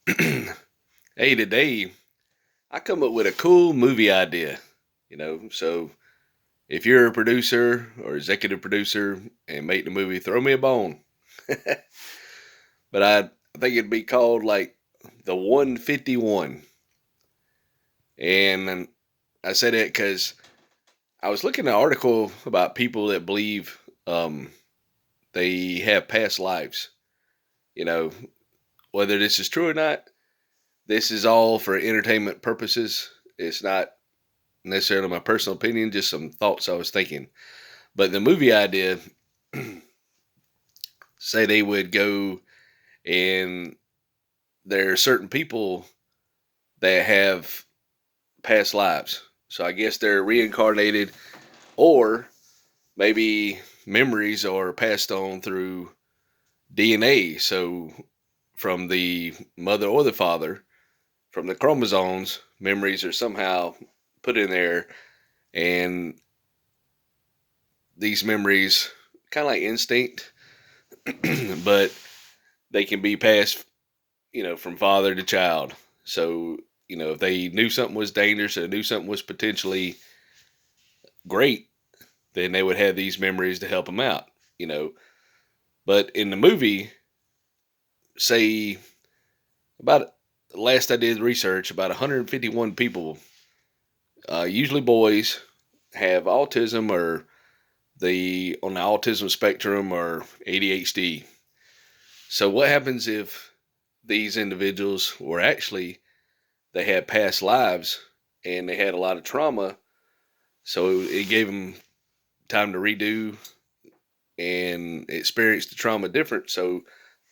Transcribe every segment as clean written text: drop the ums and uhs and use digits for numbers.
Hey, today I come up with a cool movie idea. So if you're a producer or executive producer and make the movie, throw me a bone. But I think it'd be called like the 151. And I say that because I was looking at an article about people that believe um, they have past lives. You know, whether this is true or not, this is all for entertainment purposes. It's not necessarily my personal opinion, just some thoughts I was thinking. But the movie idea, say they would go and there are certain people that have past lives. So I guess they're reincarnated, or maybe memories are passed on through DNA. So from the mother or the father, from the chromosomes, memories are somehow put in there, and these memories kind of like instinct, but they can be passed, from father to child. So, if they knew something was dangerous or knew something was potentially great, then they would have these memories to help them out, you know. But in the movie, say about last I did research, about 151 people, usually boys, have autism or the on the autism spectrum or ADHD. So what happens if these individuals were actually they had past lives and they had a lot of trauma, so it gave them time to redo and experience the trauma different, so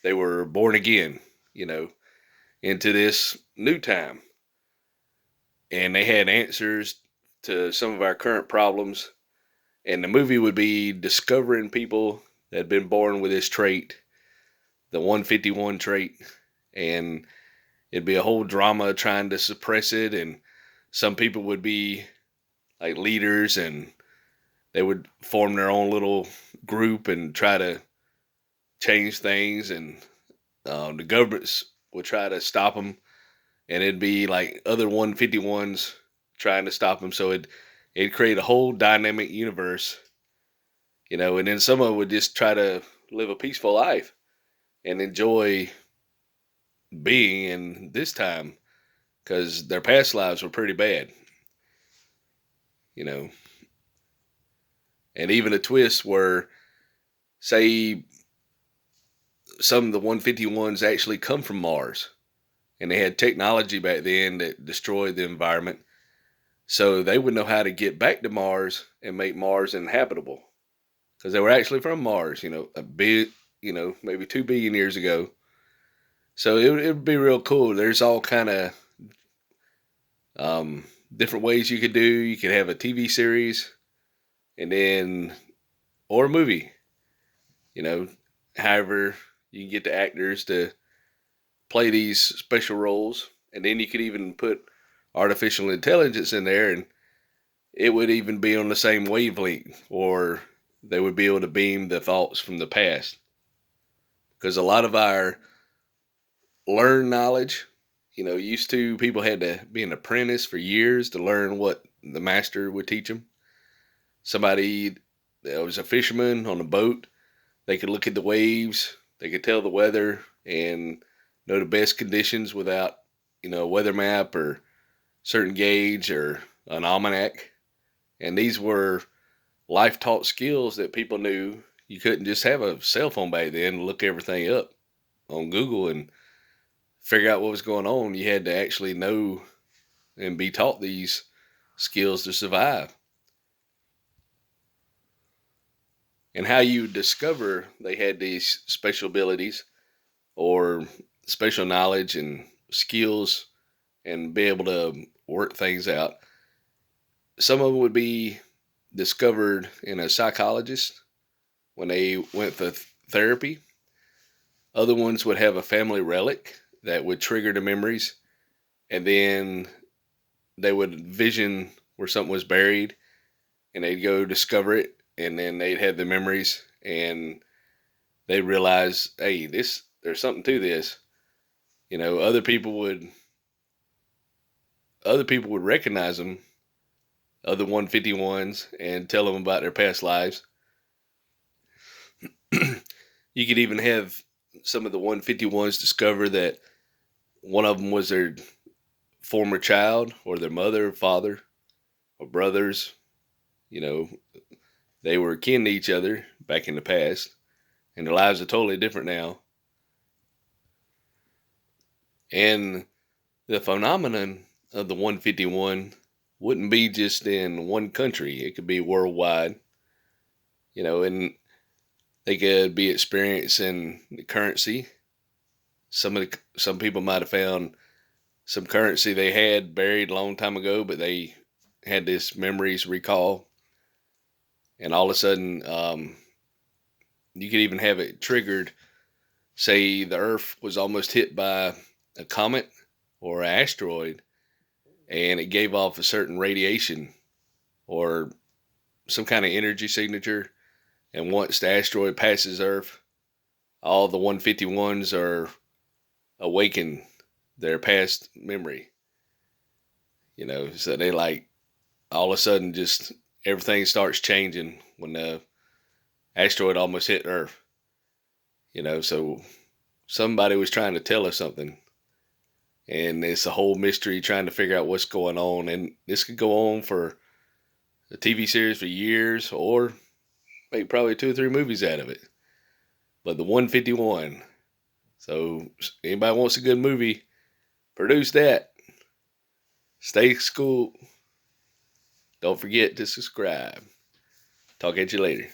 they were born again, you know, into this new time, and they had answers to some of our current problems. And the movie would be discovering people that had been born with this trait, the 151 trait, and it'd be a whole drama trying to suppress it. And some people would be like leaders, and they would form their own little group and try to change things. And the governments would try to stop them, and it'd be like other 151s trying to stop them. So it'd create a whole dynamic universe, and then someone would just try to live a peaceful life and enjoy being in this time because their past lives were pretty bad, you know. And even a twist where, say, some of the 151s actually come from Mars, and they had technology back then that destroyed the environment. So they would know how to get back to Mars and make Mars inhabitable because they were actually from Mars, a bit, maybe 2 billion years ago. So it would be real cool. There's all kind of um, different ways you could do. You could have a TV series and then or a movie. You know, however you can get the actors to play these special roles, and then you could even put artificial intelligence in there, and it would even be on the same wavelength, or they would be able to beam the thoughts from the past. Because a lot of our learned knowledge, used to people had to be an apprentice for years to learn what the master would teach them. Somebody that was a fisherman on a boat, they could look at the waves, they could tell the weather and know the best conditions without, a weather map or certain gauge or an almanac. And these were life taught skills that people knew. You couldn't just have a cell phone back then and look everything up on Google and figure out what was going on. You had to actually know and be taught these skills to survive. And how you discover they had these special abilities or special knowledge and skills and be able to work things out. Some of them would be discovered in a psychologist when they went for therapy. Other ones would have a family relic that would trigger the memories, and then they would vision where something was buried, and they'd go discover it, and then they'd have the memories, and they realize, hey, this there's something to this, You know, other people would recognize them, other 151s, and tell them about their past lives. You could even have some of the 151s discover that one of them was their former child, or their mother, father, or brothers. You know, they were kin to each other back in the past, and their lives are totally different now. And the phenomenon of the 151 wouldn't be just in one country, it could be worldwide, you know, and they could be experiencing the currency. Some people might have found some currency they had buried a long time ago, but they had this memories recall, and all of a sudden, you could even have it triggered. Say the Earth was almost hit by a comet or an asteroid, and it gave off a certain radiation or some kind of energy signature. And once the asteroid passes Earth, all the 151s are awakened their past memory. You know, so they like all of a sudden just everything starts changing when the asteroid almost hit Earth. You know, so somebody was trying to tell us something, and it's a whole mystery trying to figure out what's going on. And this could go on for a TV series for years, or make probably 2 or 3 movies out of it. But the 151. So anybody wants a good movie, produce that. Stay cool. Don't forget to subscribe. Talk at you later.